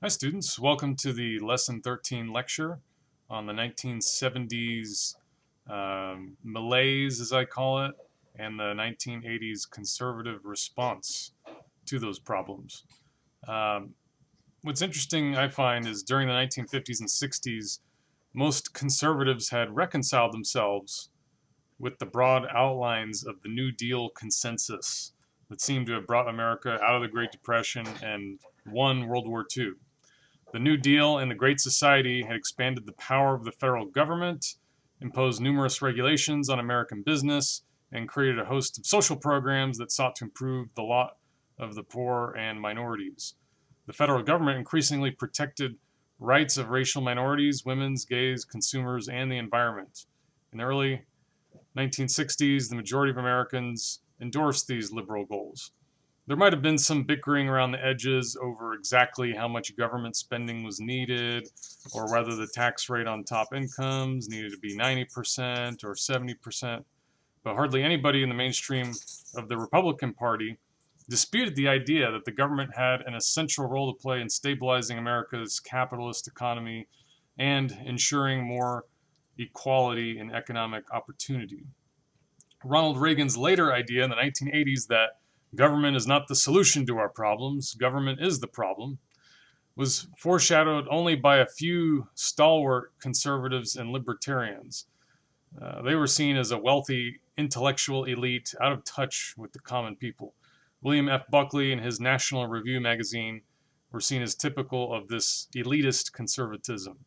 Hi students, welcome to the Lesson 13 lecture on the 1970s malaise, as I call it, and the 1980s conservative response to those problems. Um, what's interesting, I find, is during the 1950s and 60s, most conservatives had reconciled themselves with the broad outlines of the New Deal consensus that seemed to have brought America out of the Great Depression and won World War II. The New Deal and the Great Society had expanded the power of the federal government, imposed numerous regulations on American business, and created a host of social programs that sought to improve the lot of the poor and minorities. The federal government increasingly protected rights of racial minorities, women's, gays, consumers, and the environment. In the early 1960s, the majority of Americans endorsed these liberal goals. There might have been some bickering around the edges over exactly how much government spending was needed, or whether the tax rate on top incomes needed to be 90% or 70%, but hardly anybody in the mainstream of the Republican Party disputed the idea that the government had an essential role to play in stabilizing America's capitalist economy and ensuring more equality in economic opportunity. Ronald Reagan's later idea in the 1980s that government is not the solution to our problems, government is the problem, was foreshadowed only by a few stalwart conservatives and libertarians. They were seen as a wealthy intellectual elite out of touch with the common people. William F. Buckley and his National Review magazine were seen as typical of this elitist conservatism.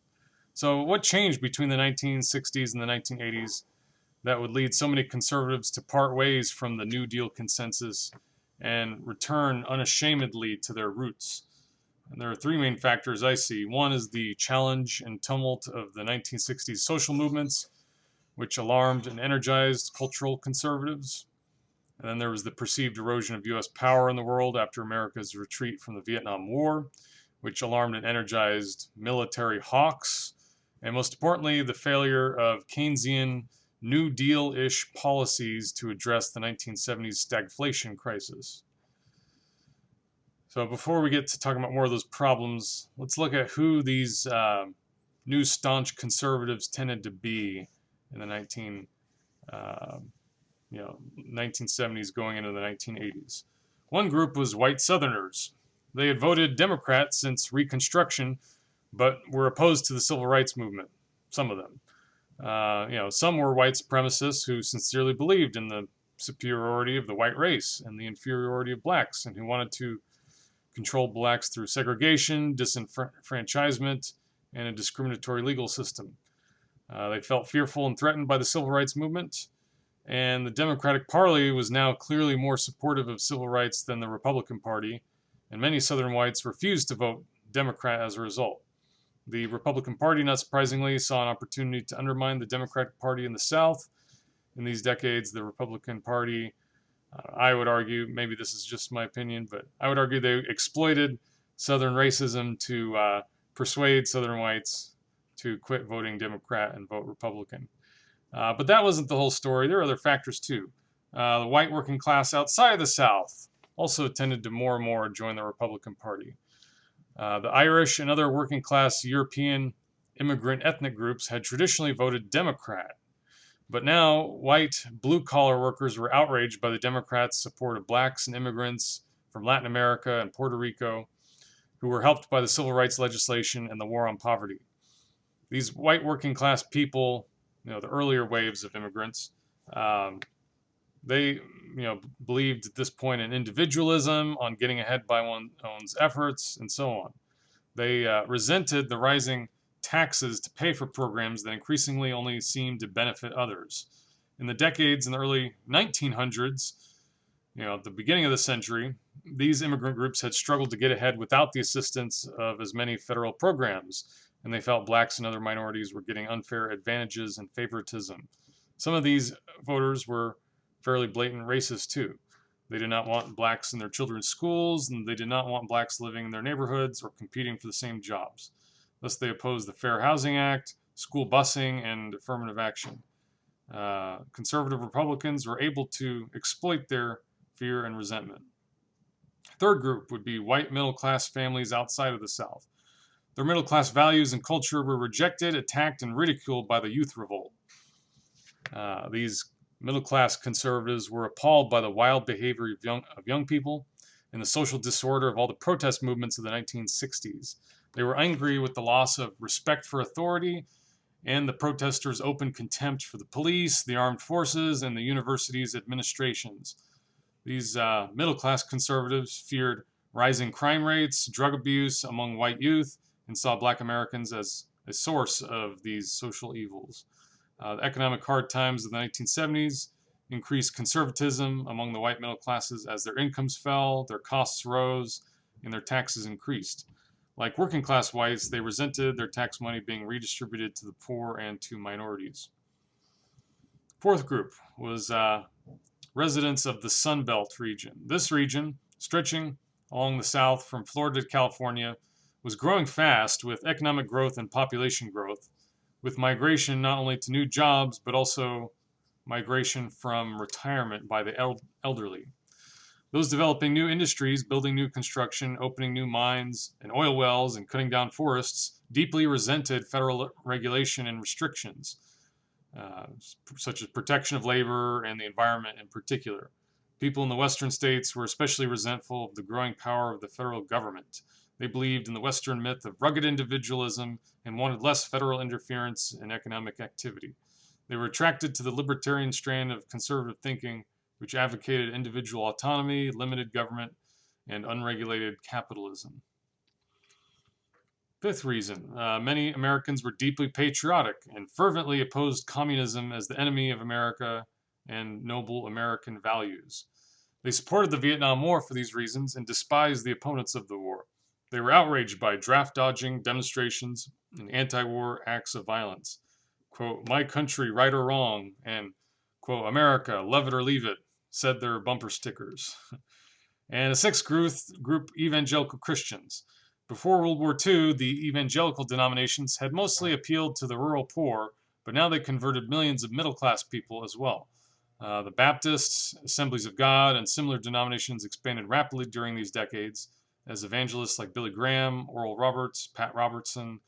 So, what changed between the 1960s and the 1980s that would lead so many conservatives to part ways from the New Deal consensus and return unashamedly to their roots? And there are three main factors I see. One is the challenge and tumult of the 1960s social movements, which alarmed and energized cultural conservatives. And then there was the perceived erosion of U.S. power in the world after America's retreat from the Vietnam War, which alarmed and energized military hawks. And most importantly, the failure of Keynesian New Deal-ish policies to address the 1970s stagflation crisis. So before we get to talking about more of those problems, let's look at who these new staunch conservatives tended to be in the 1970s going into the 1980s. One group was white Southerners. They had voted Democrat since Reconstruction, but were opposed to the Civil Rights Movement, some of them. Some were white supremacists who sincerely believed in the superiority of the white race and the inferiority of blacks, and who wanted to control blacks through segregation, disenfranchisement, and a discriminatory legal system. They felt fearful and threatened by the Civil Rights Movement, and the Democratic Party was now clearly more supportive of civil rights than the Republican Party, and many Southern whites refused to vote Democrat as a result. The Republican Party, not surprisingly, saw an opportunity to undermine the Democratic Party in the South. In these decades, the Republican Party, I would argue, maybe this is just my opinion, but I would argue they exploited Southern racism to persuade Southern whites to quit voting Democrat and vote Republican. But that wasn't the whole story. There are other factors too. The white working class outside of the South also tended to more and more join the Republican Party. The Irish and other working class European immigrant ethnic groups had traditionally voted Democrat. But now, white blue-collar workers were outraged by the Democrats' support of blacks and immigrants from Latin America and Puerto Rico, who were helped by the civil rights legislation and the war on poverty. These white working class people, the earlier waves of immigrants, they believed at this point in individualism, on getting ahead by one's own efforts, and so on. They resented the rising taxes to pay for programs that increasingly only seemed to benefit others. In the decades in the early 1900s, at the beginning of the century, these immigrant groups had struggled to get ahead without the assistance of as many federal programs, and they felt blacks and other minorities were getting unfair advantages and favoritism. Some of these voters were fairly blatant racist too. They did not want blacks in their children's schools, and they did not want blacks living in their neighborhoods or competing for the same jobs. Thus, they opposed the Fair Housing Act, school busing, and affirmative action. Conservative Republicans were able to exploit their fear and resentment. Third group would be white middle-class families outside of the South. Their middle-class values and culture were rejected, attacked, and ridiculed by the youth revolt. These middle-class conservatives were appalled by the wild behavior of young people and the social disorder of all the protest movements of the 1960s. They were angry with the loss of respect for authority and the protesters' open contempt for the police, the armed forces, and the university's administrations. These middle-class conservatives feared rising crime rates, drug abuse among white youth, and saw Black Americans as a source of these social evils. The economic hard times of the 1970s increased conservatism among the white middle classes as their incomes fell, their costs rose, and their taxes increased. Like working class whites, they resented their tax money being redistributed to the poor and to minorities. Fourth group was residents of the Sun Belt region. This region, stretching along the south from Florida to California, was growing fast with economic growth and population growth, with migration not only to new jobs, but also migration from retirement by the elderly. Those developing new industries, building new construction, opening new mines and oil wells, and cutting down forests deeply resented federal regulation and restrictions, such as protection of labor and the environment in particular. People in the western states were especially resentful of the growing power of the federal government. They believed in the Western myth of rugged individualism and wanted less federal interference in economic activity. They were attracted to the libertarian strand of conservative thinking, which advocated individual autonomy, limited government, and unregulated capitalism. Fifth reason, many Americans were deeply patriotic and fervently opposed communism as the enemy of America and noble American values. They supported the Vietnam War for these reasons and despised the opponents of the war. They were outraged by draft-dodging demonstrations and anti-war acts of violence. Quote, "My country, right or wrong," and, quote, "America, love it or leave it," said their bumper stickers. And a sixth group, evangelical Christians. Before World War II, the evangelical denominations had mostly appealed to the rural poor, but now they converted millions of middle-class people as well. The Baptists, Assemblies of God, and similar denominations expanded rapidly during these decades, as evangelists like Billy Graham, Oral Roberts, Pat Robertson,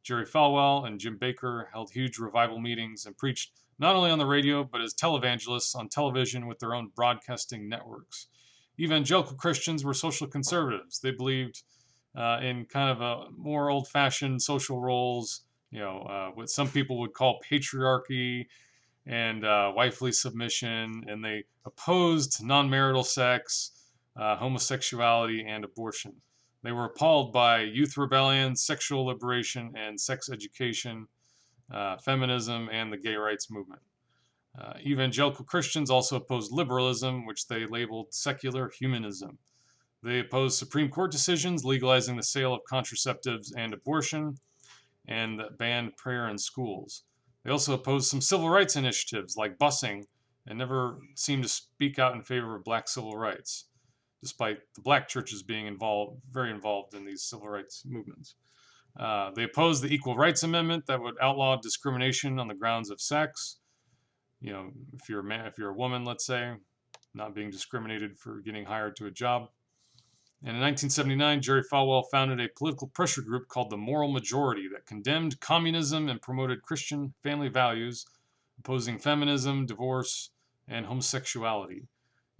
Jerry Falwell, and Jim Baker held huge revival meetings and preached not only on the radio, but as televangelists on television with their own broadcasting networks. Evangelical Christians were social conservatives. They believed in kind of a more old-fashioned social roles, what some people would call patriarchy and wifely submission, and they opposed non-marital sex, homosexuality, and abortion. They were appalled by youth rebellion, sexual liberation, and sex education, feminism, and the gay rights movement. Evangelical Christians also opposed liberalism, which they labeled secular humanism. They opposed Supreme Court decisions legalizing the sale of contraceptives and abortion, and banned prayer in schools. They also opposed some civil rights initiatives like busing, and never seemed to speak out in favor of black civil rights, despite the black churches being very involved in these civil rights movements. They opposed the Equal Rights Amendment that would outlaw discrimination on the grounds of sex. If you're a woman, let's say, not being discriminated for getting hired to a job. And in 1979, Jerry Falwell founded a political pressure group called the Moral Majority that condemned communism and promoted Christian family values, opposing feminism, divorce, and homosexuality.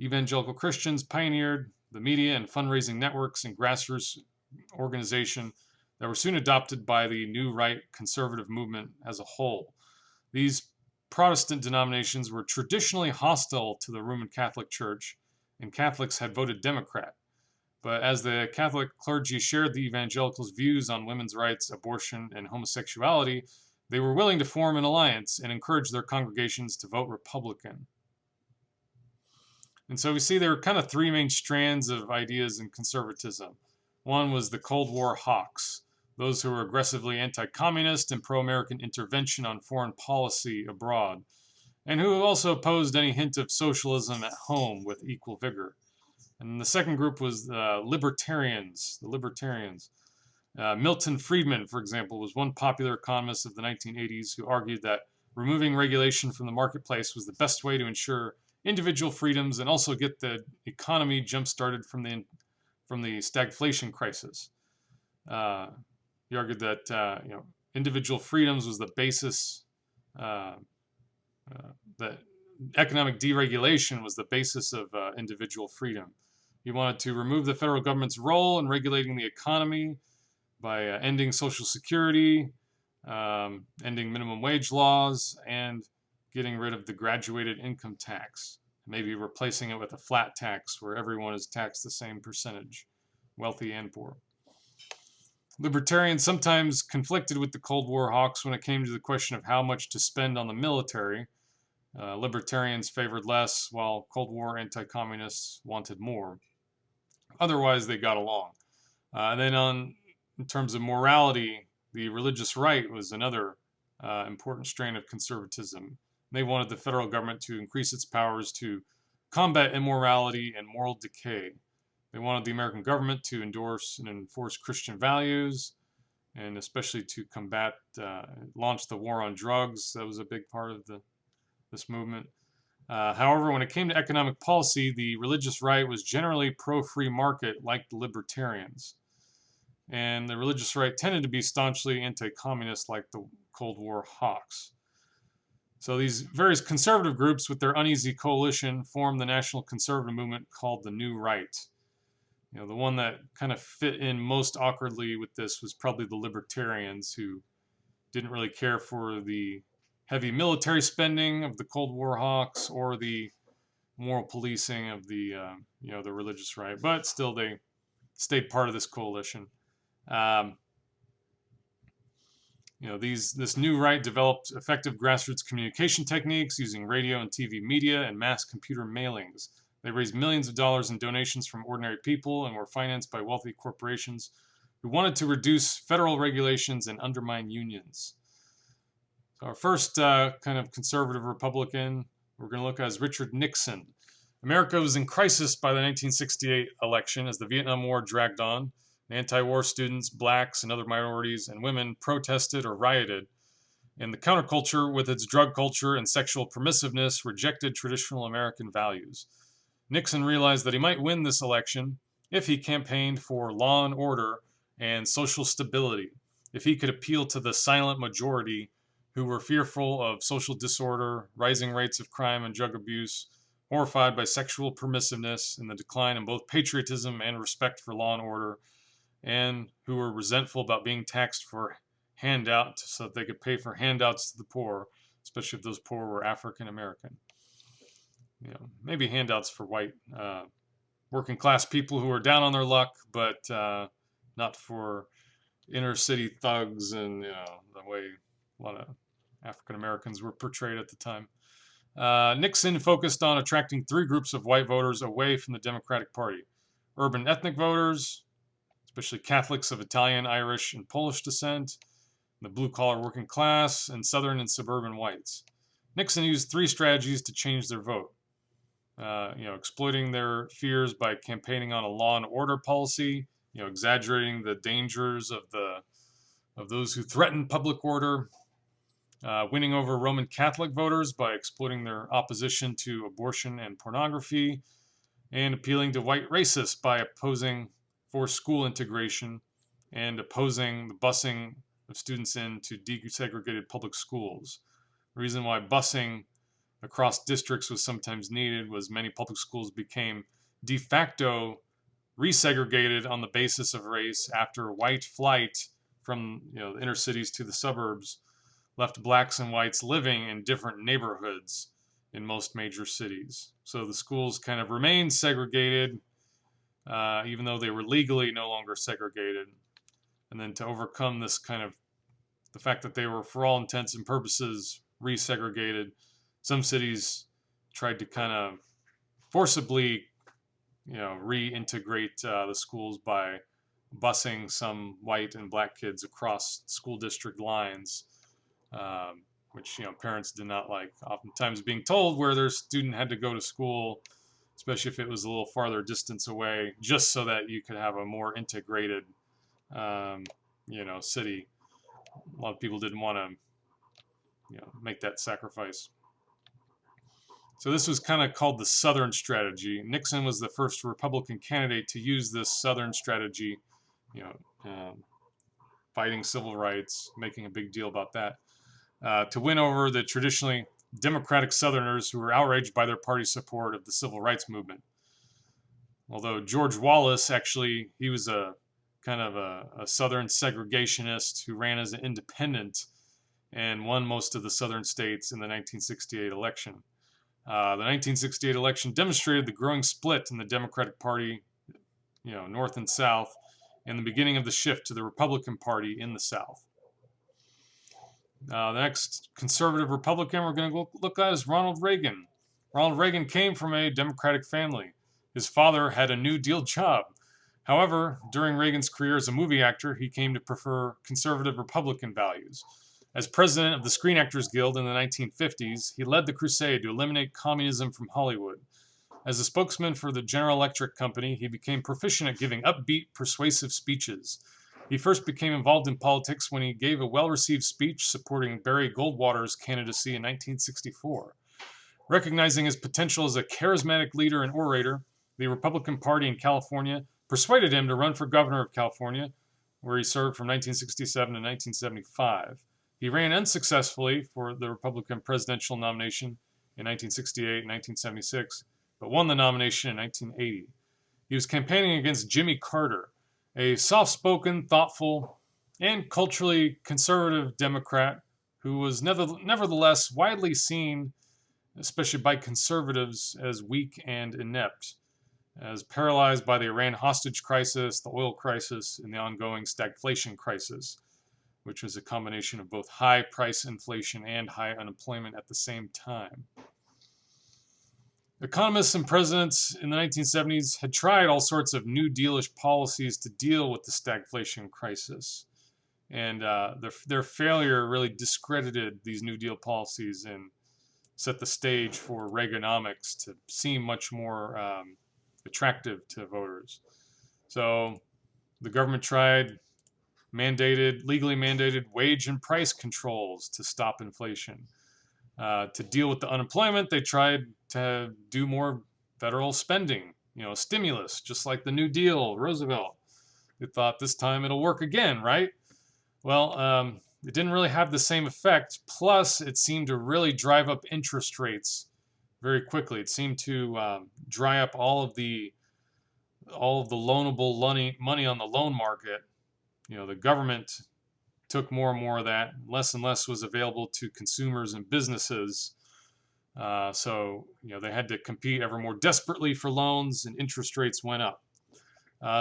Evangelical Christians pioneered the media and fundraising networks and grassroots organization that were soon adopted by the New Right conservative movement as a whole. These Protestant denominations were traditionally hostile to the Roman Catholic Church, and Catholics had voted Democrat. But as the Catholic clergy shared the evangelicals' views on women's rights, abortion, and homosexuality, they were willing to form an alliance and encourage their congregations to vote Republican. And so we see there are kind of three main strands of ideas in conservatism. One was the Cold War hawks, those who were aggressively anti-communist and pro-American intervention on foreign policy abroad, and who also opposed any hint of socialism at home with equal vigor. And the second group was the libertarians. Milton Friedman, for example, was one popular economist of the 1980s who argued that removing regulation from the marketplace was the best way to ensure individual freedoms and also get the economy jump-started from the stagflation crisis. He argued that individual freedoms was the basis, uh, that economic deregulation was the basis of individual freedom. He wanted to remove the federal government's role in regulating the economy by ending Social Security, ending minimum wage laws, and getting rid of the graduated income tax, maybe replacing it with a flat tax where everyone is taxed the same percentage, wealthy and poor. Libertarians sometimes conflicted with the Cold War hawks when it came to the question of how much to spend on the military. Libertarians favored less, while Cold War anti-communists wanted more. Otherwise, they got along. In terms of morality, the religious right was another important strain of conservatism. They wanted the federal government to increase its powers to combat immorality and moral decay. They wanted the American government to endorse and enforce Christian values, and especially to launch the war on drugs. That was a big part of this movement. However, when it came to economic policy, the religious right was generally pro-free market, like the libertarians. And the religious right tended to be staunchly anti-communist, like the Cold War hawks. So these various conservative groups, with their uneasy coalition, formed the national conservative movement called the New Right. The one that kind of fit in most awkwardly with this was probably the libertarians, who didn't really care for the heavy military spending of the Cold War hawks or the moral policing of the religious right, but still they stayed part of this coalition. This new right developed effective grassroots communication techniques using radio and TV media and mass computer mailings. They raised millions of dollars in donations from ordinary people and were financed by wealthy corporations who wanted to reduce federal regulations and undermine unions. So our first kind of conservative Republican we're going to look at is Richard Nixon. America was in crisis by the 1968 election as the Vietnam War dragged on. Anti-war students, blacks, and other minorities and women protested or rioted. And the counterculture, with its drug culture and sexual permissiveness, rejected traditional American values. Nixon realized that he might win this election if he campaigned for law and order and social stability, if he could appeal to the silent majority who were fearful of social disorder, rising rates of crime and drug abuse, horrified by sexual permissiveness and the decline in both patriotism and respect for law and order, and who were resentful about being taxed for handouts so that they could pay for handouts to the poor, especially if those poor were African American. Maybe handouts for white working class people who were down on their luck, but not for inner city thugs and the way a lot of African Americans were portrayed at the time. Nixon focused on attracting three groups of white voters away from the Democratic Party: urban ethnic voters, especially Catholics of Italian, Irish, and Polish descent, the blue-collar working class, and southern and suburban whites. Nixon used three strategies to change their vote. Exploiting their fears by campaigning on a law and order policy, exaggerating the dangers of those who threaten public order, winning over Roman Catholic voters by exploiting their opposition to abortion and pornography, and appealing to white racists by opposing forced school integration and opposing the busing of students into desegregated public schools. The reason why busing across districts was sometimes needed was many public schools became de facto resegregated on the basis of race after white flight from the inner cities to the suburbs left blacks and whites living in different neighborhoods in most major cities. So the schools kind of remained segregated, even though they were legally no longer segregated. And then to overcome this kind of the fact that they were, for all intents and purposes, resegregated, some cities tried to kind of forcibly, reintegrate the schools by busing some white and black kids across school district lines, which parents did not like. Oftentimes being told where their student had to go to school, especially if it was a little farther distance away, just so that you could have a more integrated, city. A lot of people didn't want to, make that sacrifice. So this was kind of called the Southern strategy. Nixon was the first Republican candidate to use this Southern strategy, fighting civil rights, making a big deal about that, to win over the traditionally Democratic Southerners who were outraged by their party's support of the civil rights movement. Although George Wallace, actually, he was a kind of a Southern segregationist who ran as an independent and won most of the Southern states in the 1968 election. The 1968 election demonstrated the growing split in the Democratic Party, North and South, and the beginning of the shift to the Republican Party in the South. The next conservative Republican we're going to look at is Ronald Reagan. Ronald Reagan came from a Democratic family. His father had a New Deal job. However, during Reagan's career as a movie actor, he came to prefer conservative Republican values. As president of the Screen Actors Guild in the 1950s, he led the crusade to eliminate communism from Hollywood. As a spokesman for the General Electric Company, he became proficient at giving upbeat, persuasive speeches. He first became involved in politics when he gave a well-received speech supporting Barry Goldwater's candidacy in 1964. Recognizing his potential as a charismatic leader and orator, the Republican Party in California persuaded him to run for governor of California, where he served from 1967 to 1975. He ran unsuccessfully for the Republican presidential nomination in 1968 and 1976, but won the nomination in 1980. He was campaigning against Jimmy Carter, a soft-spoken, thoughtful, and culturally conservative Democrat who was nevertheless widely seen, especially by conservatives, as weak and inept, as paralyzed by the Iran hostage crisis, the oil crisis, and the ongoing stagflation crisis, which was a combination of both high price inflation and high unemployment at the same time. Economists and presidents in the 1970s had tried all sorts of New Dealish policies to deal with the stagflation crisis. And their failure really discredited these New Deal policies and set the stage for Reaganomics to seem much more attractive to voters. So the government tried legally mandated wage and price controls to stop inflation. To deal with the unemployment, they tried to do more federal spending, stimulus, just like the New Deal, Roosevelt. They thought this time it'll work again, right? Well, it didn't really have the same effect. Plus, it seemed to really drive up interest rates very quickly. It seemed to dry up all of the loanable money on the loan market. The government took more and more of that. Less and less was available to consumers and businesses. So they had to compete ever more desperately for loans, and interest rates went up.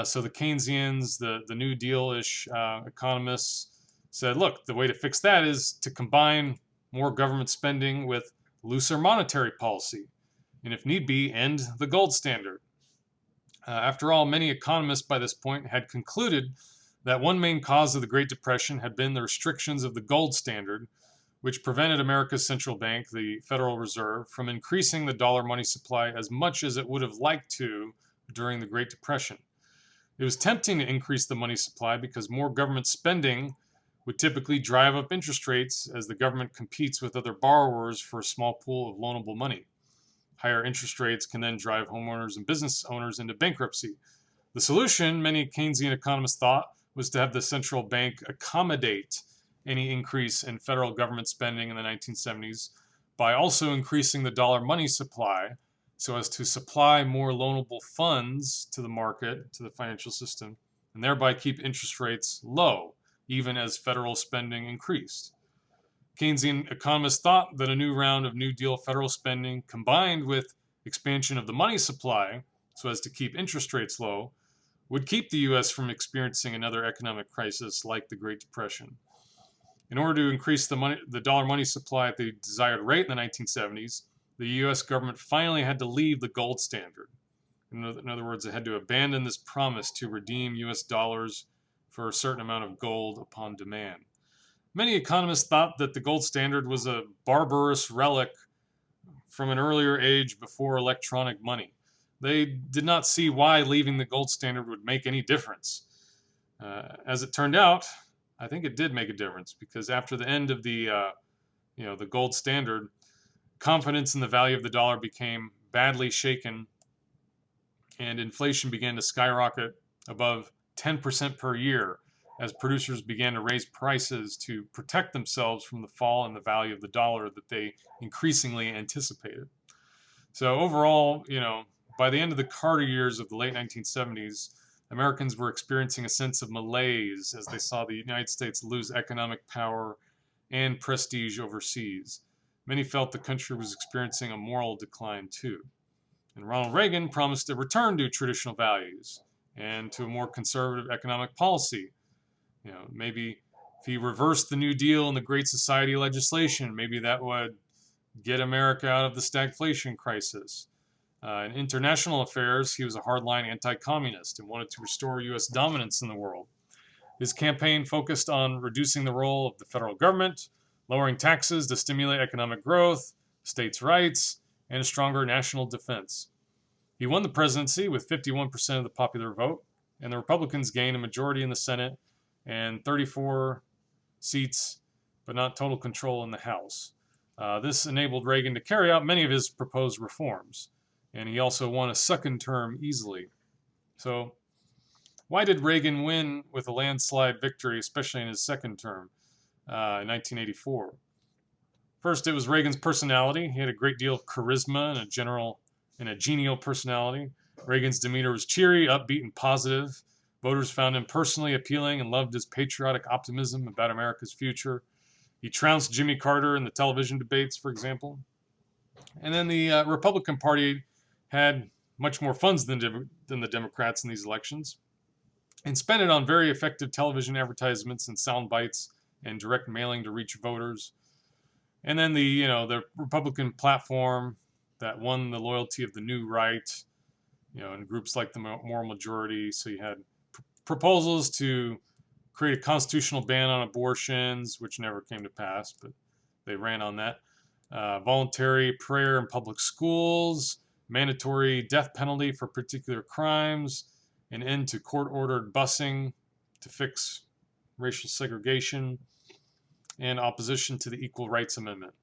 So the Keynesians, the New Deal-ish economists said, look, the way to fix that is to combine more government spending with looser monetary policy, and if need be, end the gold standard. After all, many economists by this point had concluded that one main cause of the Great Depression had been the restrictions of the gold standard, which prevented America's central bank, the Federal Reserve, from increasing the dollar money supply as much as it would have liked to during the Great Depression. It was tempting to increase the money supply because more government spending would typically drive up interest rates as the government competes with other borrowers for a small pool of loanable money. Higher interest rates can then drive homeowners and business owners into bankruptcy. The solution, many Keynesian economists thought, was to have the central bank accommodate any increase in federal government spending in the 1970s by also increasing the dollar money supply so as to supply more loanable funds to the market, to the financial system, and thereby keep interest rates low, even as federal spending increased. Keynesian economists thought that a new round of New Deal federal spending combined with expansion of the money supply so as to keep interest rates low would keep the U.S. from experiencing another economic crisis like the Great Depression. In order to increase the dollar money supply at the desired rate in the 1970s, the U.S. government finally had to leave the gold standard. In other words, it had to abandon this promise to redeem U.S. dollars for a certain amount of gold upon demand. Many economists thought that the gold standard was a barbarous relic from an earlier age before electronic money. They did not see why leaving the gold standard would make any difference. As it turned out, I think it did make a difference because after the end of the gold standard, confidence in the value of the dollar became badly shaken, and inflation began to skyrocket above 10% per year as producers began to raise prices to protect themselves from the fall in the value of the dollar that they increasingly anticipated. So overall, by the end of the Carter years of the late 1970s, Americans were experiencing a sense of malaise as they saw the United States lose economic power and prestige overseas. Many felt the country was experiencing a moral decline too. And Ronald Reagan promised a return to traditional values and to a more conservative economic policy. Maybe if he reversed the New Deal and the Great Society legislation, maybe that would get America out of the stagflation crisis. In international affairs, he was a hardline anti-communist and wanted to restore U.S. dominance in the world. His campaign focused on reducing the role of the federal government, lowering taxes to stimulate economic growth, states' rights, and a stronger national defense. He won the presidency with 51% of the popular vote, and the Republicans gained a majority in the Senate and 34 seats, but not total control in the House. This enabled Reagan to carry out many of his proposed reforms, and he also won a second term easily. So, why did Reagan win with a landslide victory, especially in his second term in 1984? First, it was Reagan's personality. He had a great deal of charisma and a genial personality. Reagan's demeanor was cheery, upbeat, and positive. Voters found him personally appealing and loved his patriotic optimism about America's future. He trounced Jimmy Carter in the television debates, for example. And then the Republican Party had much more funds than the Democrats in these elections, and spent it on very effective television advertisements and sound bites and direct mailing to reach voters. And then the Republican platform that won the loyalty of the new right, and groups like the Moral Majority. So you had proposals to create a constitutional ban on abortions, which never came to pass, but they ran on that. Voluntary prayer in public schools, mandatory death penalty for particular crimes, an end to court-ordered busing to fix racial segregation, and opposition to the Equal Rights Amendment.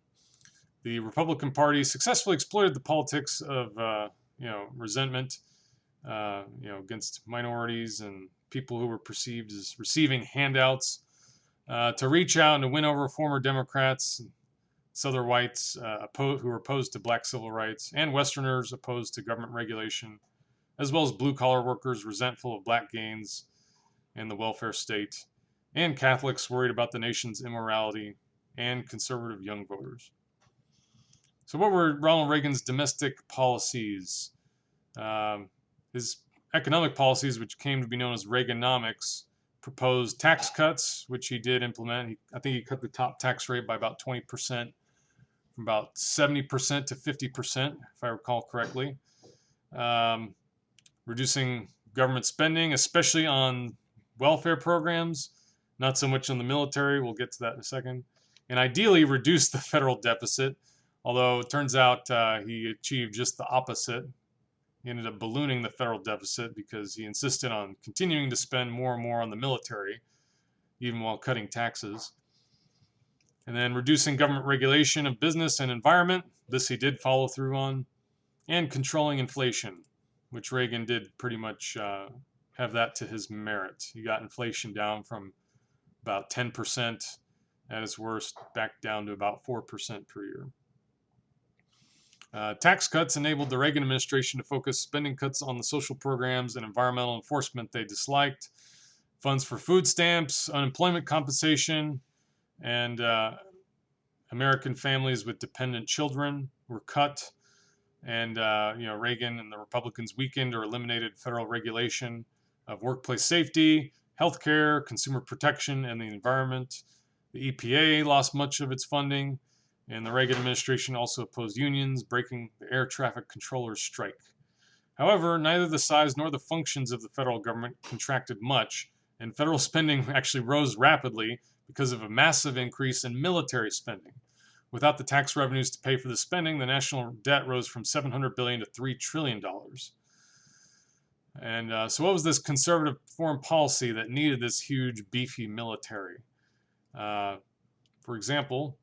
The Republican Party successfully exploited the politics of resentment against minorities and people who were perceived as receiving handouts to reach out and to win over former Democrats, Southern whites who were opposed to black civil rights, and Westerners opposed to government regulation, as well as blue-collar workers resentful of black gains and the welfare state, and Catholics worried about the nation's immorality, and conservative young voters. So what were Ronald Reagan's domestic policies? His economic policies, which came to be known as Reaganomics, proposed tax cuts, which he did implement. I think he cut the top tax rate by about 20%, from about 70% to 50%, if I recall correctly. Reducing government spending, especially on welfare programs, not so much on the military. We'll get to that in a second. And ideally reduce the federal deficit, although it turns out he achieved just the opposite. He ended up ballooning the federal deficit because he insisted on continuing to spend more and more on the military, even while cutting taxes. And then reducing government regulation of business and environment. This he did follow through on. And controlling inflation, which Reagan did pretty much have that to his merit. He got inflation down from about 10% at its worst back down to about 4% per year. Tax cuts enabled the Reagan administration to focus spending cuts on the social programs and environmental enforcement they disliked. Funds for food stamps, unemployment compensation, and American families with dependent children were cut. And Reagan and the Republicans weakened or eliminated federal regulation of workplace safety, healthcare, consumer protection, and the environment. The EPA lost much of its funding, and the Reagan administration also opposed unions, breaking the air traffic controllers' strike. However, neither the size nor the functions of the federal government contracted much, and federal spending actually rose rapidly because of a massive increase in military spending. Without the tax revenues to pay for the spending, the national debt rose from $700 billion to $3 trillion. And so what was this conservative foreign policy that needed this huge, beefy military? For example,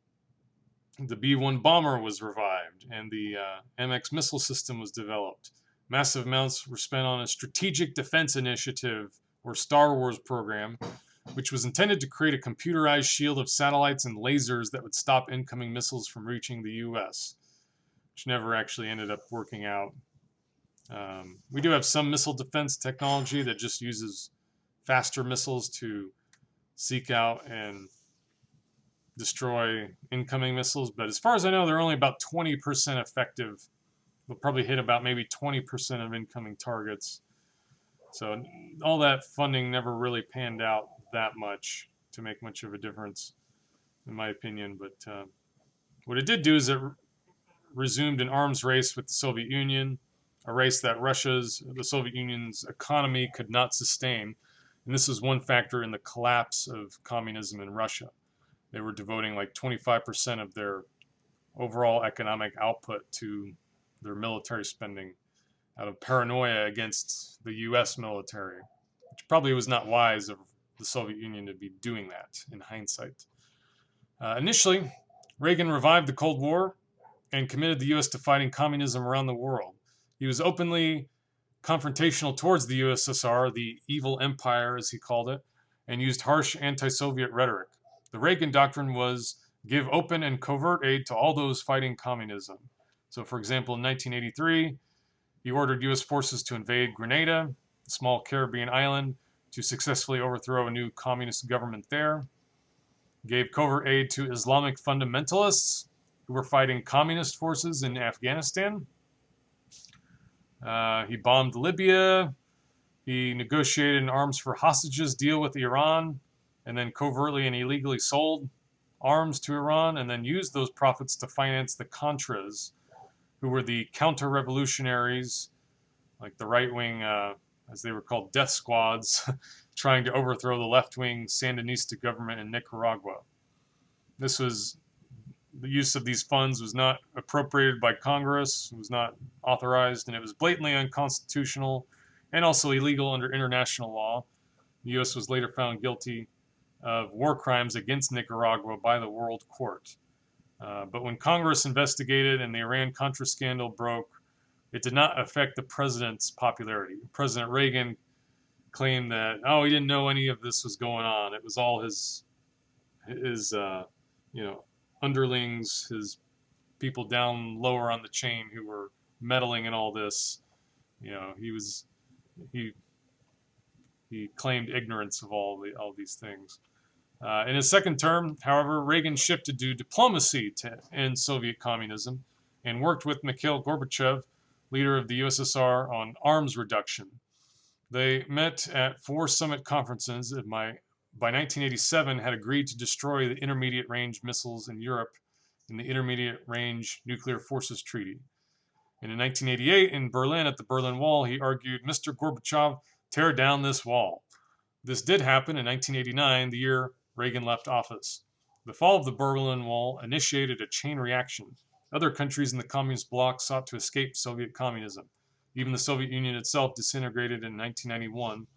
the B-1 bomber was revived, and the MX missile system was developed. Massive amounts were spent on a strategic defense initiative, or Star Wars program, which was intended to create a computerized shield of satellites and lasers that would stop incoming missiles from reaching the U.S., which never actually ended up working out. We do have some missile defense technology that just uses faster missiles to seek out and destroy incoming missiles, but as far as I know, they're only about 20% effective. They'll probably hit about maybe 20% of incoming targets. So all that funding never really panned out that much to make much of a difference, in my opinion. But what it did do is it resumed an arms race with the Soviet Union, a race that the Soviet Union's economy could not sustain. And this was one factor in the collapse of communism in Russia. They were devoting like 25% of their overall economic output to their military spending out of paranoia against the U.S. military, which probably was not wise of the Soviet Union to be doing that in hindsight. Initially, Reagan revived the Cold War and committed the U.S. to fighting communism around the world. He was openly confrontational towards the USSR, the evil empire as he called it, and used harsh anti-Soviet rhetoric. The Reagan doctrine was give open and covert aid to all those fighting communism. So, for example, in 1983, he ordered U.S. forces to invade Grenada, a small Caribbean island, to successfully overthrow a new communist government there. Gave covert aid to Islamic fundamentalists who were fighting communist forces in Afghanistan. He bombed Libya. He negotiated an arms for hostages deal with Iran, and then covertly and illegally sold arms to Iran, and then used those profits to finance the Contras, who were the counter-revolutionaries, like the right-wing, as they were called, death squads, trying to overthrow the left-wing Sandinista government in Nicaragua. The use of these funds was not appropriated by Congress, was not authorized, and it was blatantly unconstitutional and also illegal under international law. The U.S. was later found guilty of war crimes against Nicaragua by the World Court. But when Congress investigated and the Iran-Contra scandal broke, it did not affect the president's popularity. President Reagan claimed that, he didn't know any of this was going on. It was all his underlings, his people down lower on the chain who were meddling in all this. He claimed ignorance of all these things. In his second term, however, Reagan shifted to diplomacy to end Soviet communism and worked with Mikhail Gorbachev, leader of the USSR, on arms reduction. They met at 4 summit conferences and by 1987 had agreed to destroy the intermediate range missiles in Europe in the Intermediate Range Nuclear Forces Treaty. And in 1988 in Berlin at the Berlin Wall, he argued, "Mr. Gorbachev, tear down this wall." This did happen in 1989, the year Reagan left office. The fall of the Berlin Wall initiated a chain reaction. Other countries in the communist bloc sought to escape Soviet communism. Even the Soviet Union itself disintegrated in 1991,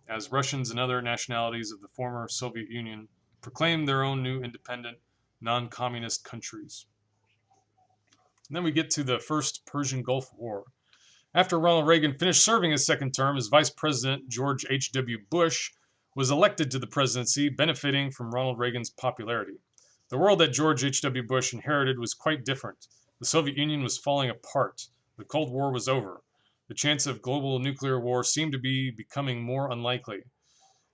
as Russians and other nationalities of the former Soviet Union proclaimed their own new independent, non-communist countries. And then we get to the First Persian Gulf War. After Ronald Reagan finished serving his second term, his vice president, George H.W. Bush, was elected to the presidency, benefiting from Ronald Reagan's popularity. The world that George H.W. Bush inherited was quite different. The Soviet Union was falling apart. The Cold War was over. The chance of global nuclear war seemed to be becoming more unlikely.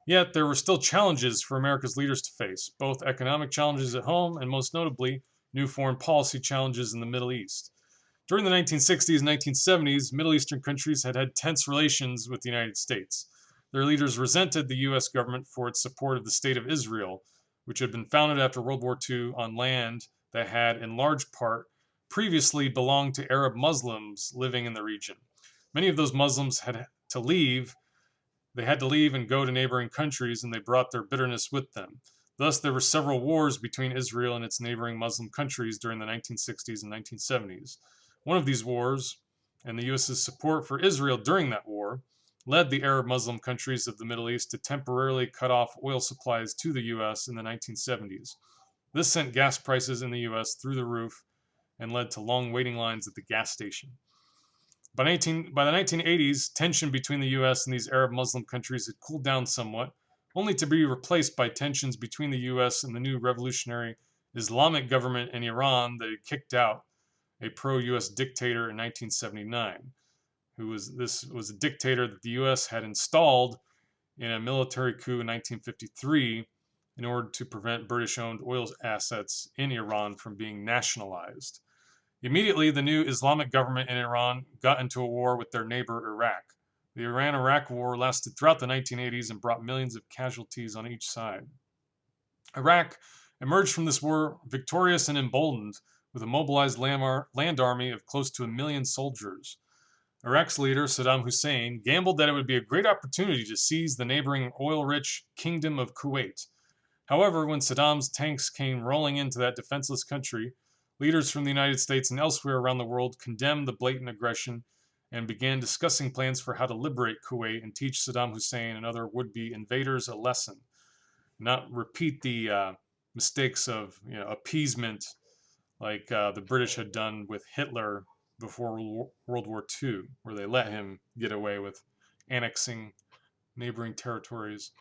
Yet there were still challenges for America's leaders to face, both economic challenges at home and most notably, new foreign policy challenges in the Middle East. During the 1960s and 1970s, Middle Eastern countries had tense relations with the United States. Their leaders resented the U.S. government for its support of the State of Israel, which had been founded after World War II on land that had, in large part, previously belonged to Arab Muslims living in the region. Many of those Muslims had to leave. They had to leave and go to neighboring countries, and they brought their bitterness with them. Thus, there were several wars between Israel and its neighboring Muslim countries during the 1960s and 1970s. One of these wars, and the U.S.'s support for Israel during that war, led the Arab Muslim countries of the Middle East to temporarily cut off oil supplies to the U.S. in the 1970s. This sent gas prices in the U.S. through the roof and led to long waiting lines at the gas station. By the 1980s, tension between the U.S. and these Arab Muslim countries had cooled down somewhat, only to be replaced by tensions between the U.S. and the new revolutionary Islamic government in Iran that had kicked out a pro-U.S. dictator in 1979. This was a dictator that the U.S. had installed in a military coup in 1953 in order to prevent British-owned oil assets in Iran from being nationalized. Immediately, the new Islamic government in Iran got into a war with their neighbor Iraq. The Iran-Iraq War lasted throughout the 1980s and brought millions of casualties on each side. Iraq emerged from this war victorious and emboldened, with a mobilized land army of close to 1 million soldiers. Iraq's leader, Saddam Hussein, gambled that it would be a great opportunity to seize the neighboring oil-rich Kingdom of Kuwait. However, when Saddam's tanks came rolling into that defenseless country, leaders from the United States and elsewhere around the world condemned the blatant aggression and began discussing plans for how to liberate Kuwait and teach Saddam Hussein and other would-be invaders a lesson, not repeat the mistakes of appeasement like the British had done with Hitler before World War II, where they let him get away with annexing neighboring territories.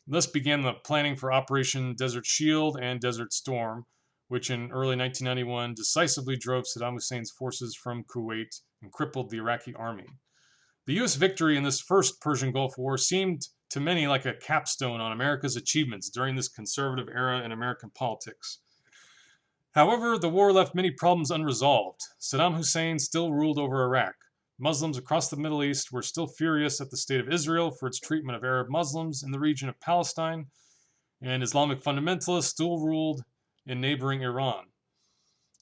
Thus began the planning for Operation Desert Shield and Desert Storm, which in early 1991 decisively drove Saddam Hussein's forces from Kuwait and crippled the Iraqi army. The U.S. victory in this first Persian Gulf War seemed to many like a capstone on America's achievements during this conservative era in American politics. However, the war left many problems unresolved. Saddam Hussein still ruled over Iraq. Muslims across the Middle East were still furious at the state of Israel for its treatment of Arab Muslims in the region of Palestine, and Islamic fundamentalists still ruled in neighboring Iran.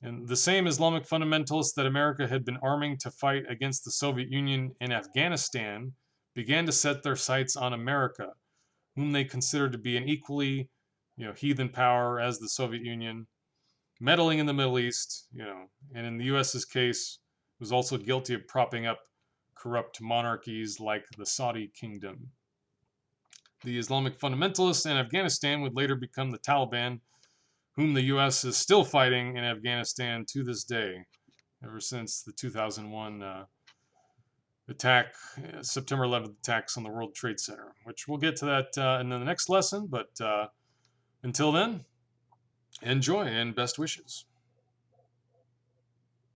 And the same Islamic fundamentalists that America had been arming to fight against the Soviet Union in Afghanistan began to set their sights on America, whom they considered to be an equally, heathen power as the Soviet Union, meddling in the Middle East, and in the U.S.'s case, was also guilty of propping up corrupt monarchies like the Saudi kingdom. The Islamic fundamentalists in Afghanistan would later become the Taliban, whom the U.S. is still fighting in Afghanistan to this day, ever since the 2001 attack, September 11th attacks on the World Trade Center, which we'll get to that in the next lesson, but until then, enjoy and best wishes.